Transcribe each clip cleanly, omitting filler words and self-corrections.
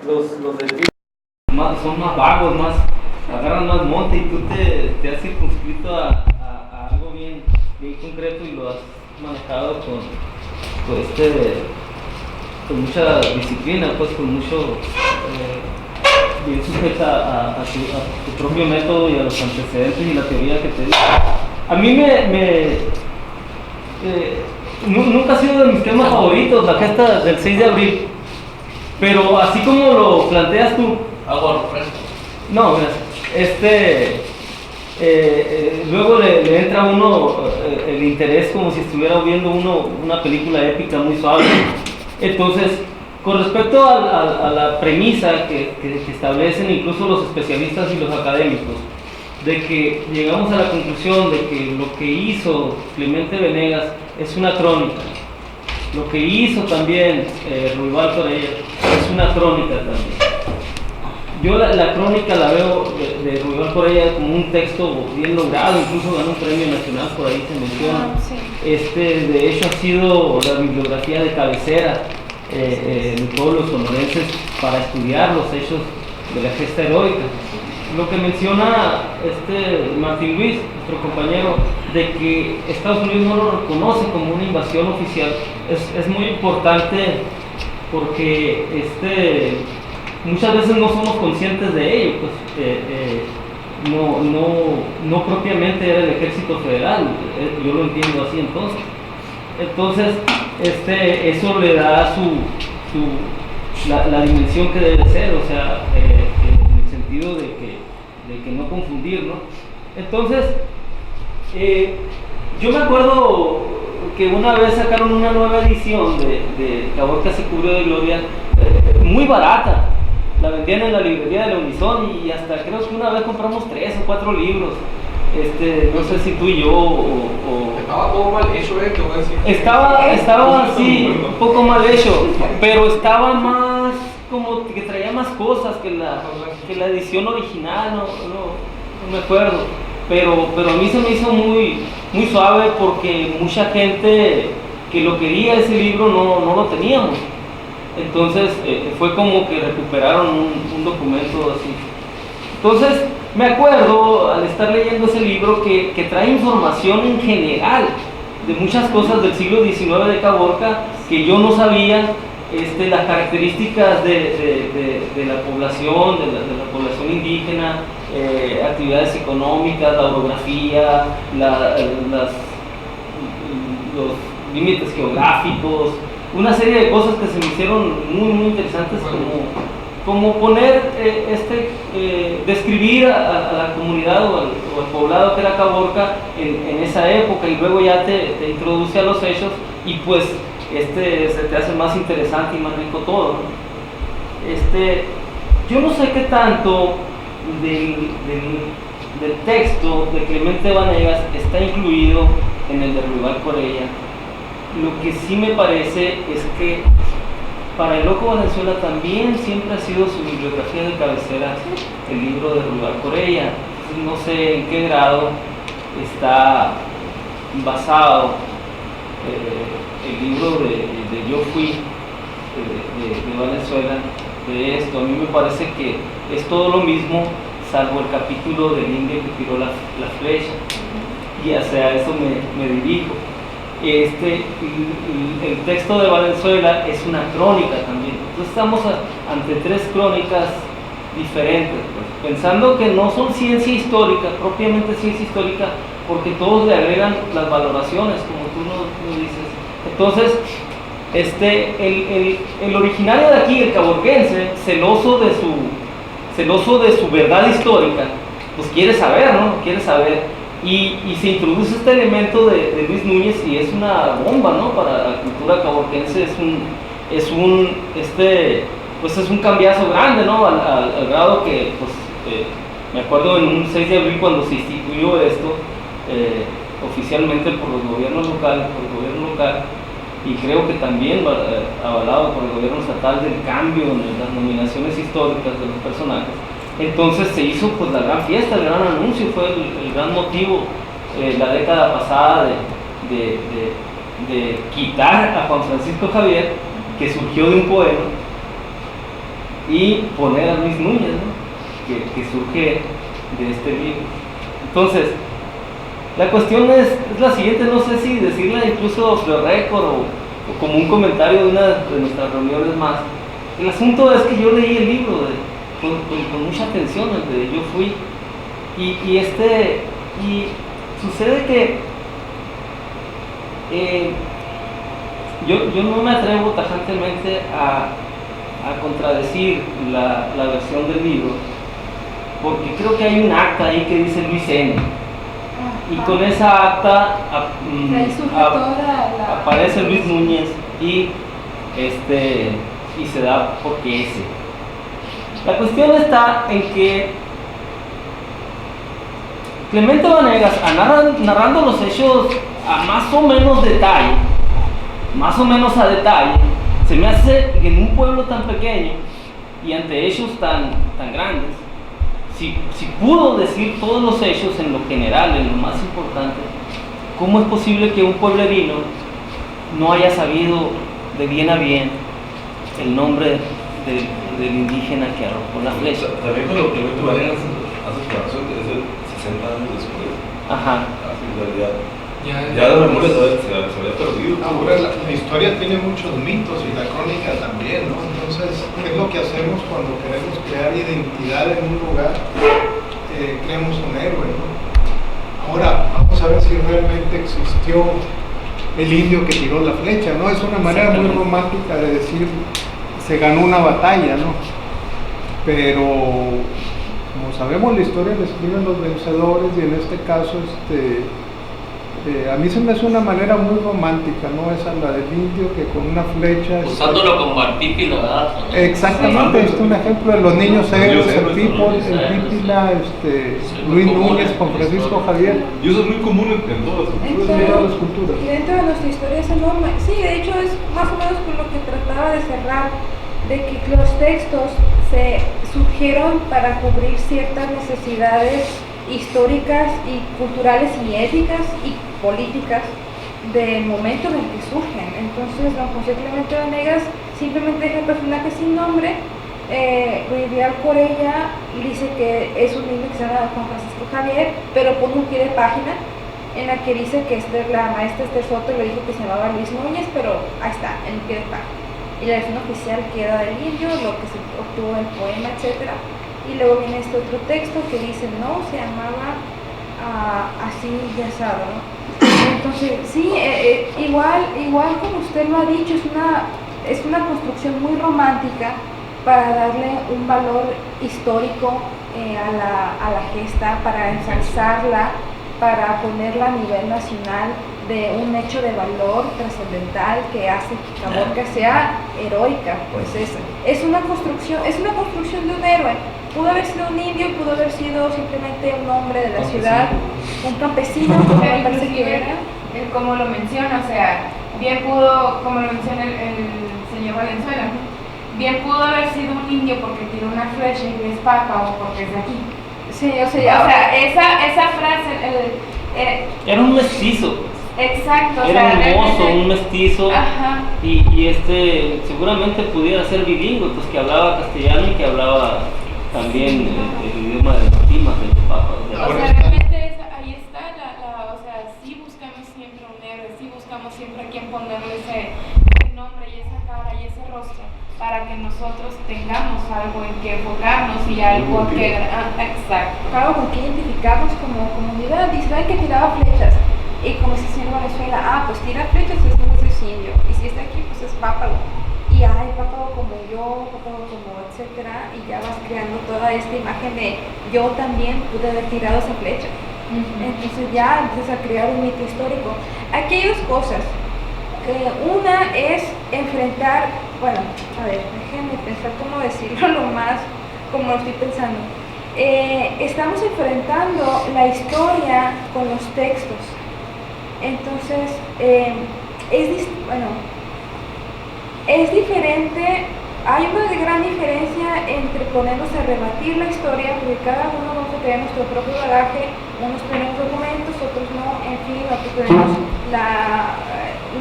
los de ti son más vagos, más, agarran más monte y tú te has circunscrito a algo bien, bien concreto y lo has manejado con mucha disciplina, pues con mucho, bien sujeta a tu propio método y a los antecedentes y la teoría que te digo. A mí nunca ha sido de mis temas favoritos la gesta del 6 de abril, pero así como lo planteas tú. Agua refresco. No, gracias. Luego le entra a uno el interés como si estuviera viendo uno una película épica muy suave. Entonces, con respecto a la premisa que establecen incluso los especialistas y los académicos, de que llegamos a la conclusión de que lo que hizo Clemente Venegas es una crónica, lo que hizo también Ruibal Corella es una crónica también. Yo la crónica la veo de Ruibal Corella como un texto bien logrado, incluso ganó un premio nacional, por ahí se menciona. Sí. De hecho ha sido la bibliografía de cabecera de todos los sonorenses para estudiar los hechos de la gesta heroica. Lo que menciona Martín Luis, nuestro compañero, de que Estados Unidos no lo reconoce como una invasión oficial, es muy importante porque muchas veces no somos conscientes de ello, pues no propiamente era el ejército federal, yo lo entiendo así entonces eso le da la dimensión que debe ser, o sea, en el sentido de que no confundir, ¿no? Entonces, yo me acuerdo que una vez sacaron una nueva edición de Caborca se cubrió de gloria, muy barata, la vendían en la librería de la Unison y hasta creo que una vez compramos 3 o 4 libros. No sé si tú y yo o... Estaba todo mal hecho, te voy a decir. Estaba así, un poco mal hecho, pero estaba más, como que traía más cosas que la edición original, no me acuerdo. Pero a mí se me hizo muy, muy suave porque mucha gente que lo quería ese libro no lo teníamos. Entonces fue como que recuperaron un documento así. Entonces me acuerdo al estar leyendo ese libro que trae información en general de muchas cosas del siglo XIX de Caborca que yo no sabía, las características de la población, de la población indígena, actividades económicas, la orografía, los límites geográficos, una serie de cosas que se me hicieron muy, muy interesantes, como poner, describir a la comunidad o al poblado que era Caborca en esa época, y luego ya te introduce a los hechos y pues se te hace más interesante y más rico todo, ¿no? Yo no sé qué tanto del texto de Clemente Venegas está incluido en el de Ruibal Corella. Lo que sí me parece es que para el Loco Valenzuela también siempre ha sido su bibliografía de cabecera el libro de Ruibal Corella. No sé en qué grado está basado el libro de Yo Fui de Valenzuela de esto. A mí me parece que es todo lo mismo, salvo el capítulo del indio que tiró la flecha, y hacia eso me dirijo. El texto de Valenzuela es una crónica también. Entonces estamos ante 3 crónicas diferentes, pues, pensando que no son ciencia histórica, propiamente ciencia histórica, porque todos le agregan las valoraciones, como tú nos dices. Entonces, el originario de aquí, el caborquense, celoso de su verdad histórica, pues quiere saber, ¿no? Quiere saber. Y se introduce este elemento de Luis Núñez y es una bomba, ¿no? Para la cultura caborquense, es un cambiazo grande, ¿no? Al grado que, pues, me acuerdo en un 6 de abril cuando se instituyó esto oficialmente por el gobierno local, y creo que también avalado por el gobierno estatal, del cambio en las nominaciones históricas de los personajes. Entonces se hizo pues la gran fiesta, el gran anuncio, fue el gran motivo la década pasada de quitar a Juan Francisco Javier, que surgió de un poema, y poner a Luis Núñez, ¿no? que surge de este libro. Entonces, la cuestión es la siguiente, no sé si decirla incluso off the record o como un comentario de una de nuestras reuniones más. El asunto es que yo leí el libro con mucha atención, donde yo fui, y sucede que yo no me atrevo tajantemente a contradecir la versión del libro, porque creo que hay un acta ahí que dice Luis N. Y con esa acta aparece Luis Núñez y se da porque ese. La cuestión está en que Clemente Vanegas, narrando los hechos a más o menos detalle, más o menos a detalle, se me hace que en un pueblo tan pequeño y ante hechos tan grandes, si pudo decir todos los hechos en lo general, en lo más importante, ¿cómo es posible que un pueblerino no haya sabido de bien a bien el nombre del indígena que arrojó la flecha? También con lo que Clemente Vanegas hace declaración que es de 60 años después. Ajá. Ya la memoria se había perdido. Ahora la historia tiene muchos mitos y la crónica también, ¿no? Entonces, ¿qué es lo que hacemos cuando queremos crear identidad en un lugar? Creamos un héroe, ¿no? Ahora, vamos a ver si realmente existió el indio que tiró la flecha, ¿no? Es una manera muy romántica de decir se ganó una batalla, ¿no? Pero como sabemos, la historia la escriben los vencedores, y en este caso a mí se me hace una manera muy romántica, ¿no? Esa la del indio que con una flecha... Usándolo como artípila, ¿verdad? Exactamente, Sí. Este es un ejemplo de los niños héroes, el Pípila, Luis Núñez con Francisco Javier. Y eso es muy común en todas las culturas. En todas las culturas. Y dentro de nuestra historia es enorme. Sí, de hecho es más o menos con lo que trataba de cerrar, de que los textos se surgieron para cubrir ciertas necesidades históricas y culturales y éticas y políticas del momento en el que surgen. Entonces, don José Clemente Vanegas simplemente deja el personaje sin nombre. Ruidial Corella dice que es un niño que se llama Juan Francisco Javier, pero pone un pie de página en la que dice que la maestra Esther Soto le dijo que se llamaba Luis Núñez, pero ahí está, en el pie de página. Y la versión oficial queda del indio, lo que se obtuvo en el poema, etc. Y luego viene este otro texto que dice, no, se llamaba así y asado, ¿no? Entonces, sí, igual como usted lo ha dicho, es una construcción muy romántica para darle un valor histórico a la gesta, para ensalzarla, para ponerla a nivel nacional de un hecho de valor trascendental que hace que Caborca sea heroica. Pues es una construcción de un héroe. Pudo haber sido un indio, pudo haber sido simplemente un hombre de la ciudad, un campesino, como me parece que era. Como lo menciona, o sea, bien pudo, como lo menciona el señor Valenzuela, bien pudo haber sido un indio porque tiró una flecha y es papa o porque es de aquí. Sí, o sea, esa frase... Era un mestizo. Exacto, Era un mozo, realmente, un mestizo. Ajá. Y seguramente pudiera ser bilingüe, pues que hablaba castellano y que hablaba también el idioma de las timas, del papa. O sea, realmente ahí está o sea, sí buscamos siempre un héroe, sí buscamos siempre a quien ponerle ese nombre y esa cara y ese rostro para que nosotros tengamos algo en que enfocarnos y algo que... exacto. Claro, con que identificamos como comunidad. Dice, ¿saben que tiraba flechas? Y como si se en Venezuela, pues tira flechas, es indio. Y si está aquí, pues es pápalo. Y hay pápalo como yo, pápalo como etcétera. Y ya vas creando toda esta imagen de yo también pude haber tirado esa flecha. Entonces ya empiezas a crear un mito histórico. Aquí hay dos cosas. Una es enfrentar, bueno, a ver, déjenme pensar cómo decirlo lo más como lo estoy pensando. Estamos enfrentando la historia con los textos. Entonces, es diferente. Hay una gran diferencia entre ponernos a rebatir la historia, porque cada uno vamos a tener nuestro propio bagaje, unos tenemos documentos, otros no, en fin, otros tenemos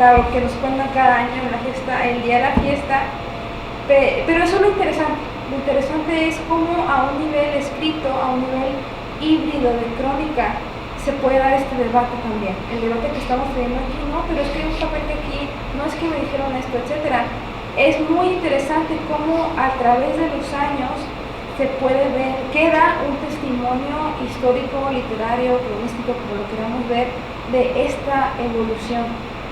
lo que nos cuentan cada año en la fiesta, el día de la fiesta, pero eso es lo interesante es como a un nivel escrito, a un nivel híbrido de crónica, se puede dar este debate también. El debate que estamos teniendo aquí, no, pero es que hay un papel de aquí, no es que me dijeron esto, etcétera. Es muy interesante cómo a través de los años se puede ver, queda un testimonio histórico, literario, cronístico, como lo queramos ver, de esta evolución.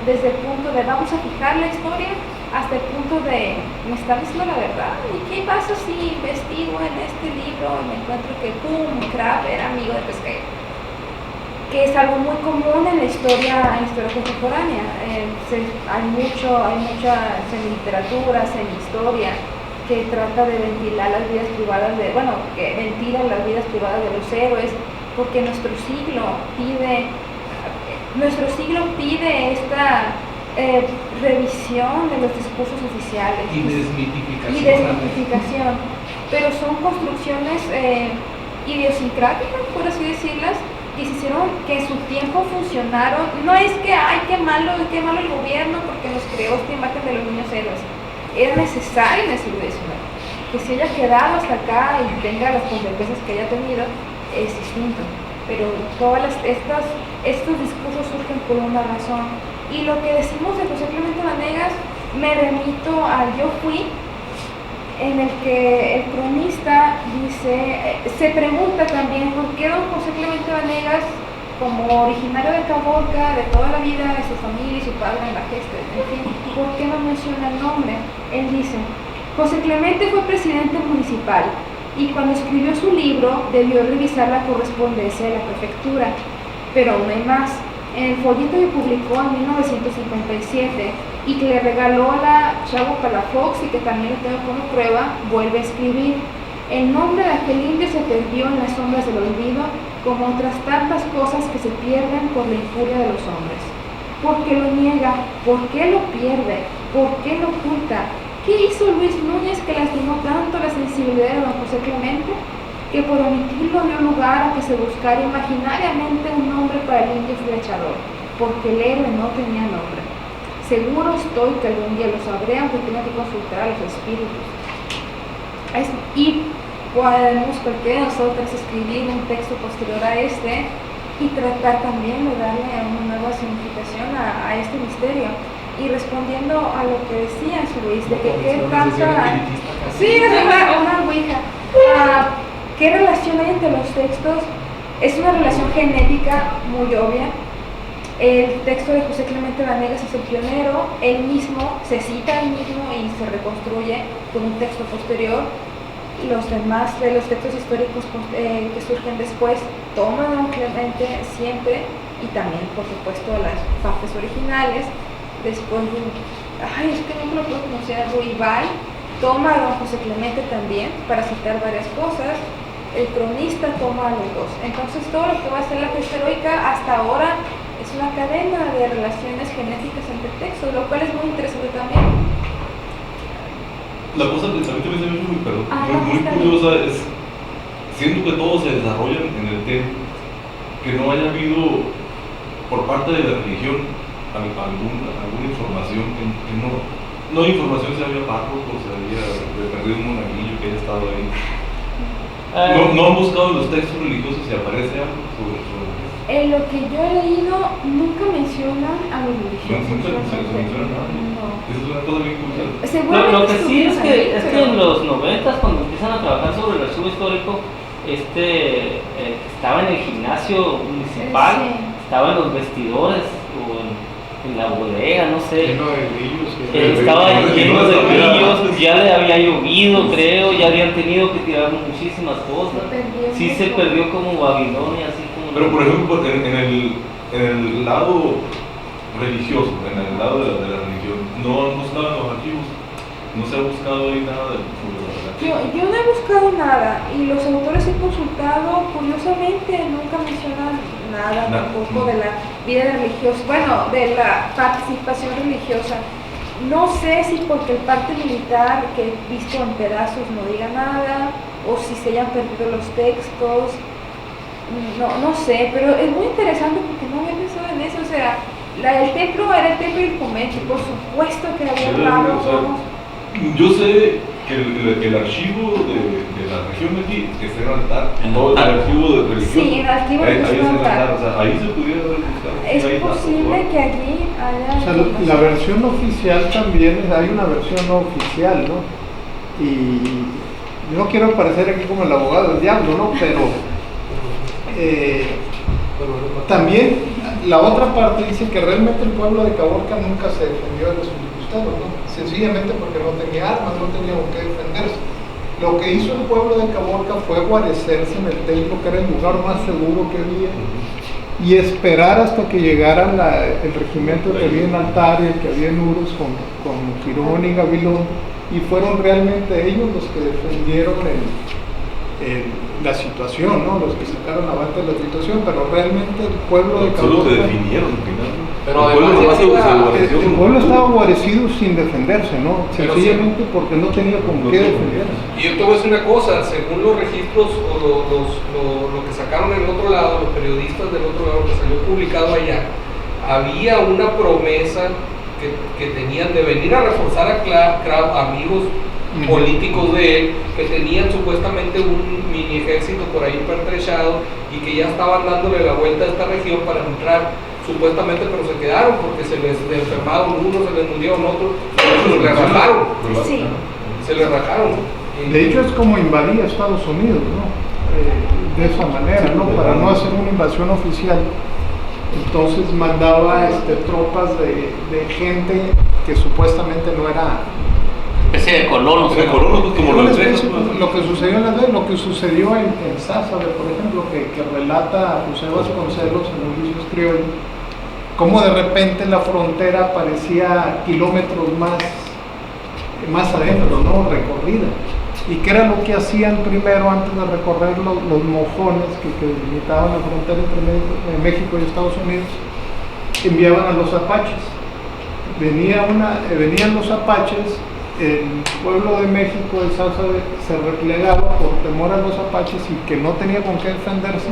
Desde el punto de vamos a fijar la historia hasta el punto de me está diciendo la verdad. ¿Y qué pasa si investigo en este libro y me encuentro que pum, Crabbe era amigo de Pesqueiro? Que es algo muy común en la historia contemporánea. Hay muchas en literaturas, en historia, que trata de ventilar las vidas privadas que ventilan las vidas privadas de los héroes, porque nuestro siglo pide esta revisión de los discursos oficiales Y desmitificación. Pero son construcciones idiosincráticas, por así decirlas, que se hicieron, que en su tiempo funcionaron. No es que ay, qué malo el gobierno porque nos creó esta imagen de los niños héroes. Era necesario en el siglo XIX. Que se haya quedado hasta acá y tenga las consecuencias que haya tenido es distinto. Pero estos discursos surgen por una razón. Y lo que decimos de José Clemente Vanegas, me remito al Yo Fui, en el que el cronista dice, se pregunta también por qué don José Clemente Vanegas, como originario de Caborca, de toda la vida, de su familia y su padre en la gesta, en fin, ¿por qué no menciona el nombre? Él dice, José Clemente fue presidente municipal y cuando escribió su libro debió revisar la correspondencia de la prefectura, pero aún hay más. En el folleto que publicó en 1957 y que le regaló a la Chavo Palafox y que también lo tengo como prueba, vuelve a escribir. El nombre de aquel indio se perdió en las sombras del olvido, como otras tantas cosas que se pierden por la infuria de los hombres. ¿Por qué lo niega? ¿Por qué lo pierde? ¿Por qué lo oculta? ¿Qué hizo Luis Núñez que lastimó tanto la sensibilidad de don José Clemente? Que por omitirlo dio lugar a que se buscara imaginariamente un nombre para el indio flechador, porque el héroe no tenía nombre. Seguro estoy que algún día lo sabré, aunque tenga que consultar a los espíritus. Y podemos cualquiera de nosotros escribir un texto posterior a este y tratar también de darle una nueva significación a este misterio. Y respondiendo a lo que decías, Luis, de que qué tanta... Sí, es una ouija. ¿Qué relación hay entre los textos? Es una relación genética muy obvia. El texto de José Clemente Vanegas es el pionero, él mismo se cita él mismo y se reconstruye con un texto posterior. Los demás de los textos históricos que surgen después toman a don Clemente siempre y también, por supuesto, las partes originales. Después, es que no lo puedo pronunciar, Ruibal toma a don José Clemente también para citar varias cosas. El cronista toma a los dos. Entonces todo lo que va a ser la gesta heroica hasta ahora es una cadena de relaciones genéticas entre textos, lo cual es muy interesante también. La cosa que también se me hace muy curiosa es, siento que todo se desarrolla en el templo, que no haya habido por parte de la religión alguna información, que no hay información si había párroco, si había perdido un monaguillo que haya estado ahí. No han buscado en los textos religiosos si aparece algo sobre eso. En lo que yo he leído nunca mencionan a los religiosos. Nunca se menciona nada. No. Esa es una cosa bien curiosa. Lo que sí es que en los 90s, cuando empiezan a trabajar sobre el archivo histórico, estaba en el gimnasio municipal, estaba en los vestidores o en la bodega, no sé. Lleno de grillos. Estaba lleno de grillos, ya le había llovido, creo, ya habían tenido que tirar muchísimas cosas. Sí se perdió como Babilonia, así como... Pero por ejemplo, en el lado religioso, en el lado de la religión, no han buscado en los archivos, no se ha buscado ahí nada sobre la religión. Yo no he buscado nada y los autores he consultado, curiosamente nunca mencionan nada tampoco de la vida religiosa, bueno, de la participación religiosa. No sé si porque el parte militar que he visto en pedazos no diga nada, o si se hayan perdido los textos, no sé, pero es muy interesante porque no había pensado en eso. O sea, el templo era el templo y el convento, por supuesto que había Yo sé que el archivo de la religión aquí está en el altar, En el todo el altar. archivo de religión. Sí, en el archivo ahí está es el el altar. altar, o sea, ahí se pudiera haber buscado. Es Ahí está, posible ¿no? que allí haya... O sea, la versión oficial también, hay una versión no oficial, ¿no? Y yo no quiero parecer aquí como el abogado del diablo, ¿no? Pero también la otra parte dice que realmente el pueblo de Caborca nunca se defendió de los filibusteros, ¿no? Sencillamente porque no tenía armas, no tenía con qué defenderse. Lo que hizo el pueblo de Caborca fue guarecerse en el templo, que era el lugar más seguro que había, y esperar hasta que llegara el regimiento que había en Altar y el que había en Urus con Girón y Gavilón, y fueron realmente ellos los que defendieron la situación, ¿no? Los que sacaron avante la situación, pero realmente el pueblo de Solo se Caborca... definieron al final. Pero el pueblo además nomás se iba- guareció. El pueblo estaba guarecido sin defenderse, ¿no? Pero Sencillamente porque no tenía con No qué tenía. defenderse. Y yo te voy a decir una cosa, según los registros o lo que sacaron en el otro lado, los periodistas del otro lado que salió publicado allá, había una promesa que tenían de venir a reforzar a Krab, amigos políticos de él, que tenían supuestamente un mini ejército por ahí pertrechado y que ya estaban dándole la vuelta a esta región para entrar supuestamente, pero se quedaron porque se les enfermaron unos, se les murieron otros, se les rajaron, Sí. se les rajaron. De hecho es como invadir a Estados Unidos, ¿no? De esa manera, ¿no? Para no hacer una invasión oficial. Entonces mandaba tropas de gente que supuestamente no era... Especie de colonos. Era colonos, pues, como Una los especie- texas, pues. lo que sucedió en la ley, lo que sucedió en Sázabe, por ejemplo, que relata José Vasconcelos en Ulises Criollo, cómo de repente la frontera parecía kilómetros más adentro, ¿no? Recorrida. ¿Y qué era lo que hacían primero antes de recorrer los mojones que limitaban la frontera entre México y Estados Unidos? Enviaban a los apaches. Venían los apaches, el pueblo de México, el Sázabe, se replegaba por temor a los apaches y que no tenía con qué defenderse.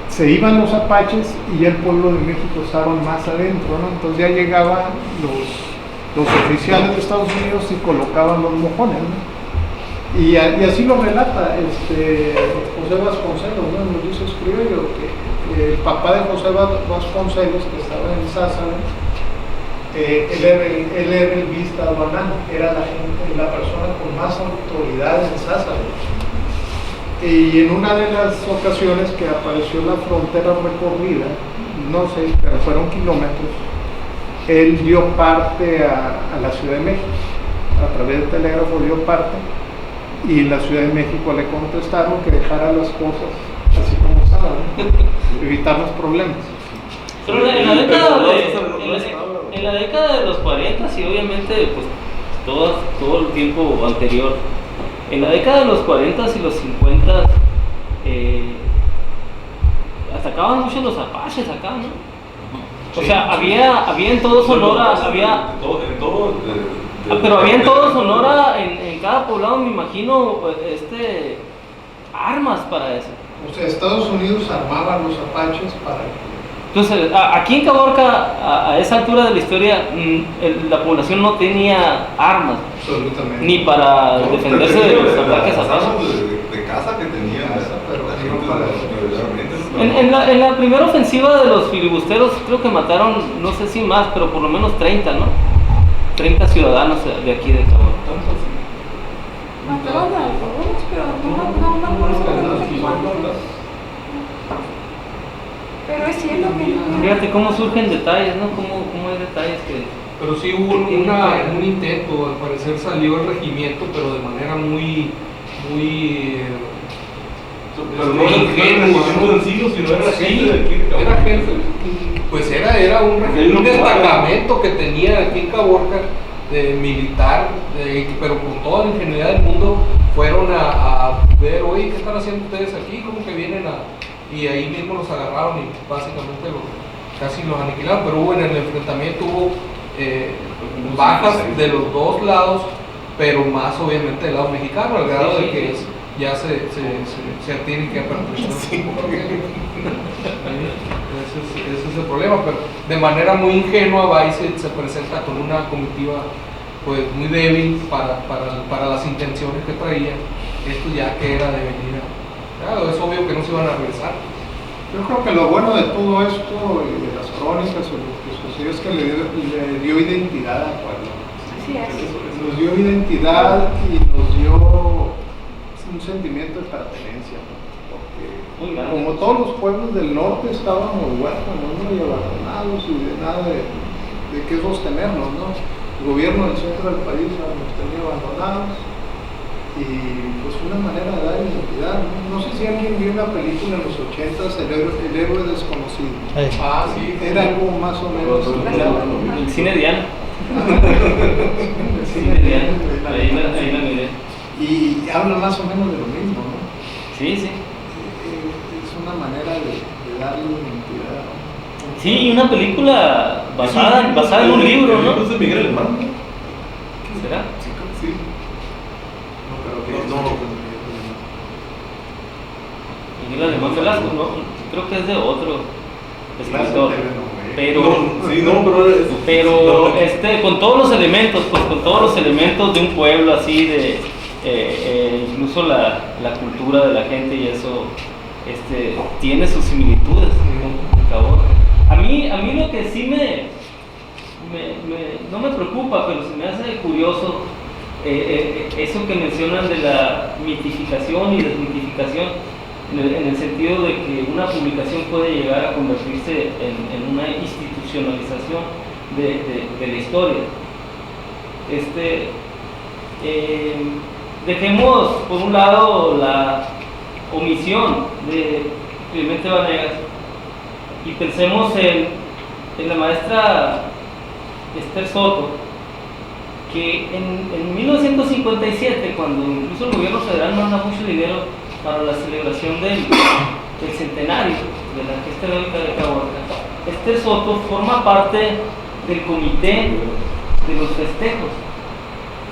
Se iban los apaches y ya el pueblo de México estaba más adentro, ¿no? Entonces ya llegaban los oficiales de Estados Unidos y colocaban los mojones, ¿no? Y así lo relata José Vasconcelos, ¿no? Nos dice Criollo que el papá de José Vasconcelos, que estaba en Sázabe, él era el vista aduanal, era la persona con más autoridad en Sázabe. Y en una de las ocasiones que apareció la frontera recorrida, no sé, pero fueron kilómetros, él dio parte a la Ciudad de México, a través del telégrafo dio parte, y en la Ciudad de México le contestaron que dejara las cosas así como estaban, ¿no? Evitar los problemas. Pero en la década de los 40 y obviamente pues todo el tiempo anterior, en la década de los 40 y los 50 atacaban mucho los apaches acá, ¿no? O sea, había en todo Sonora, pero había en todo Sonora, en cada poblado me imagino, armas para eso. O sea, Estados Unidos armaba a los apaches para... Entonces, aquí en Caborca, a esa altura de la historia, la población no tenía armas, Absolutamente. ni para defenderse de los ataques a paso. de casa que tenían, Pero la no gente para- regularmente, En la primera ofensiva de los filibusteros, creo que mataron, no sé si más, pero por lo menos 30, ¿no? 30 ciudadanos de aquí de Caborca. Mataron a algunos, pero no cuántos. Pero es cierto que Fíjate cómo surgen detalles, ¿no? Cómo hay detalles que... Pero sí hubo un intento, al parecer salió el regimiento, pero de manera muy pero no era sencillo, sino era gente de aquí de Caborca. era gente, pues era un destacamento que tenía aquí en Caborca de militar, pero con toda la ingenuidad del mundo fueron a ver, oye, ¿qué están haciendo ustedes aquí? ¿Cómo que vienen y ahí mismo los agarraron y básicamente casi los aniquilaron? Pero en el enfrentamiento hubo bajas de los dos lados, pero más obviamente del lado mexicano, al grado de que ya se tienen que aperturar. Ese es el problema, pero de manera muy ingenua va y se presenta con una comitiva pues muy débil para las intenciones que traía esto ya que era de venida. Claro, es obvio que no se iban a regresar. Yo creo que lo bueno de todo esto y de las crónicas o lo que sucedió es que le dio identidad al pueblo. Así es. Nos dio identidad y nos dio un sentimiento de pertenencia, ¿no? Muy Porque grande. como todos los pueblos del norte estábamos huérfanos, ¿no? Y abandonados y de nada de qué sostenernos, ¿no? El gobierno del centro del país nos tenía abandonados y pues una manera de dar identidad, ¿no? No sé si alguien vio una película en los 80s, el héroe desconocido. Ah, sí. Era algo más o menos El cine Diana. El cine Diana. Ahí la miré. y habla más o menos de lo mismo, ¿no? Sí, sí. Es una manera de darle identidad, ¿no? Sí, y una película basada en un libro, ¿no? ¿Es de Miguel Alemán? ¿Será? Sí. No. Miguel Alemán Velasco, no, creo que es de otro escritor. Pero, No, sí, no, pero con todos los elementos, pues con todos los elementos de un pueblo así, incluso la cultura de la gente y eso, tiene sus similitudes con Caborca. A mí lo que sí no me preocupa, pero se me hace curioso, eso que mencionan de la mitificación y desmitificación, en el sentido de que una publicación puede llegar a convertirse en una institucionalización de la historia. Dejemos por un lado la omisión de Clemente Vanegas y pensemos en la maestra Esther Soto, que en 1957, cuando incluso el gobierno federal manda mucho dinero para la celebración del centenario de la gesta heroica de Caborca, Esther Soto forma parte del comité de los festejos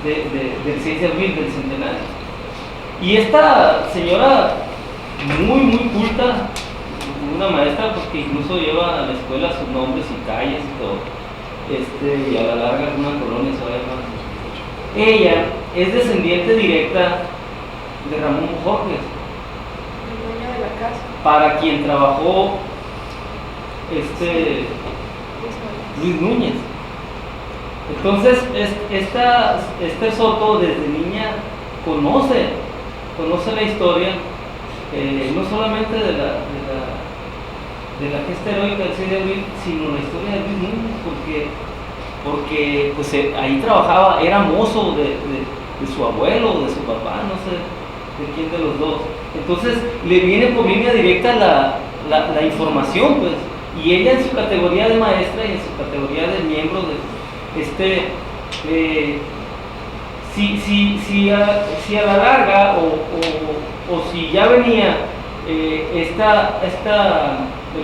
del 6 de abril del centenario. Y esta señora, muy culta, una maestra pues, que incluso lleva a la escuela sus nombres y calles y todo, y a la larga alguna colonia se va a llamar. Ella es descendiente directa de Ramón Bojorquez, El dueño de la casa. para quien trabajó Luis Núñez. Entonces, Esther Soto desde niña conoce la historia, no solamente de la gesta heroica del 6 de abril, sino la historia de Luis Núñez, porque pues, ahí trabajaba, era mozo de su abuelo, de su papá, no sé de quién de los dos. Entonces le viene por línea directa la información, pues, y ella en su categoría de maestra y en su categoría de miembro si a la larga o si ya venía esta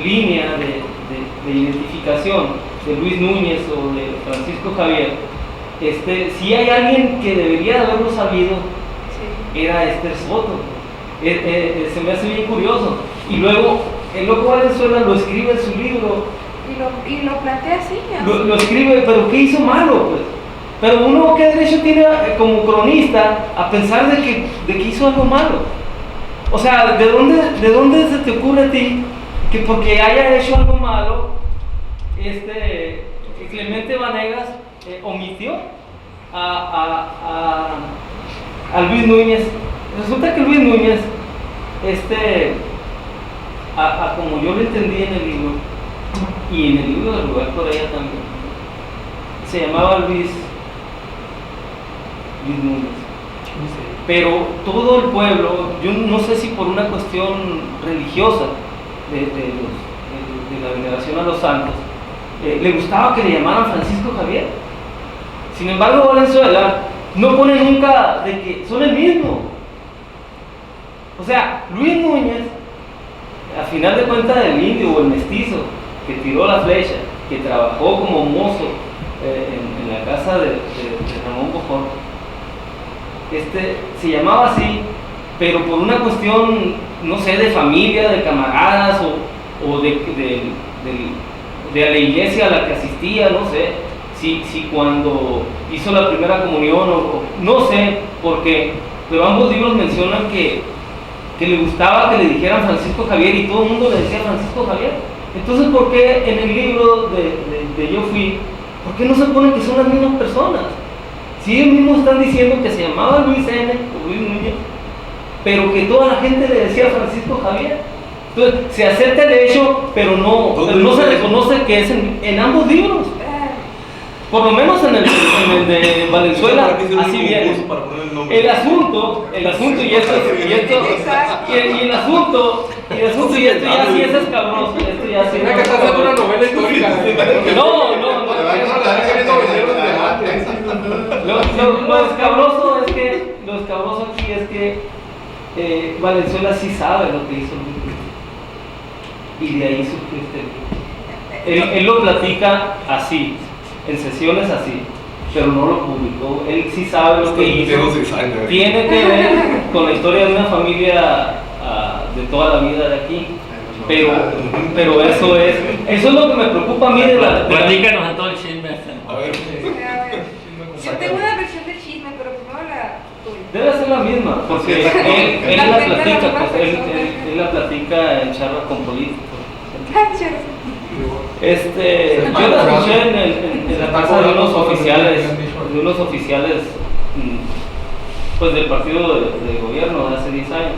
línea de identificación de Luis Núñez o de Francisco Javier, si hay alguien que debería de haberlo sabido, era Esther Soto. Se me hace bien curioso. Y luego el loco Valenzuela lo escribe en su libro. Y lo plantea así. Lo escribe, pero ¿qué hizo malo? Pues? Pero uno, ¿qué derecho tiene como cronista a pensar de que hizo algo malo? O sea, ¿de dónde se te ocurre a ti que porque haya hecho algo malo, Clemente Vanegas omitió a Luis Núñez? Resulta que Luis Núñez, como yo lo entendí en el libro, y en el libro de Rubén Correa también, se llamaba Luis Núñez. Pero todo el pueblo, yo no sé si por una cuestión religiosa de la veneración a los santos, le gustaba que le llamaran Francisco Javier. Sin embargo, Valenzuela no pone nunca de que son el mismo. O sea, Luis Núñez, a final de cuentas, el indio o el mestizo que tiró la flecha, que trabajó como mozo en la casa de Ramón Bojorquez, se llamaba así, pero por una cuestión, no sé, de familia, de camaradas o de la iglesia a la que asistía, no sé, si cuando hizo la primera comunión o no sé, porque pero ambos libros mencionan que le gustaba que le dijeran Francisco Javier y todo el mundo le decía Francisco Javier. Entonces, ¿por qué en el libro de Yo Fui, por qué no se ponen que son las mismas personas? Si ellos mismos están diciendo que se llamaba Luis N. o Luis Núñez, pero que toda la gente le decía Francisco Javier. Entonces, se acepta el hecho, pero no se reconoce que es en ambos libros. Por lo menos en el de Valenzuela, así viene. El asunto, y esto ya sí es escabroso. Esto ya sí Mira que estás haciendo una novela histórica. No. Lo escabroso aquí es que Valenzuela sí sabe lo que hizo Luis. Y de ahí surgió este libro. Él lo platica así, en sesiones así, pero no lo publicó. Él sí sabe lo que hizo. Tiene que ver con la historia de una familia de toda la vida de aquí. Pero eso es lo que me preocupa a mí de la... Platícanos a todo el chisme. A ver. Yo tengo una versión del chisme, pero primero la tuya. Debe ser la misma, porque él la platica, pues, él la platica en charlas con políticos. Yo la escuché en la casa de unos oficiales, pues del partido de gobierno de hace 10 años.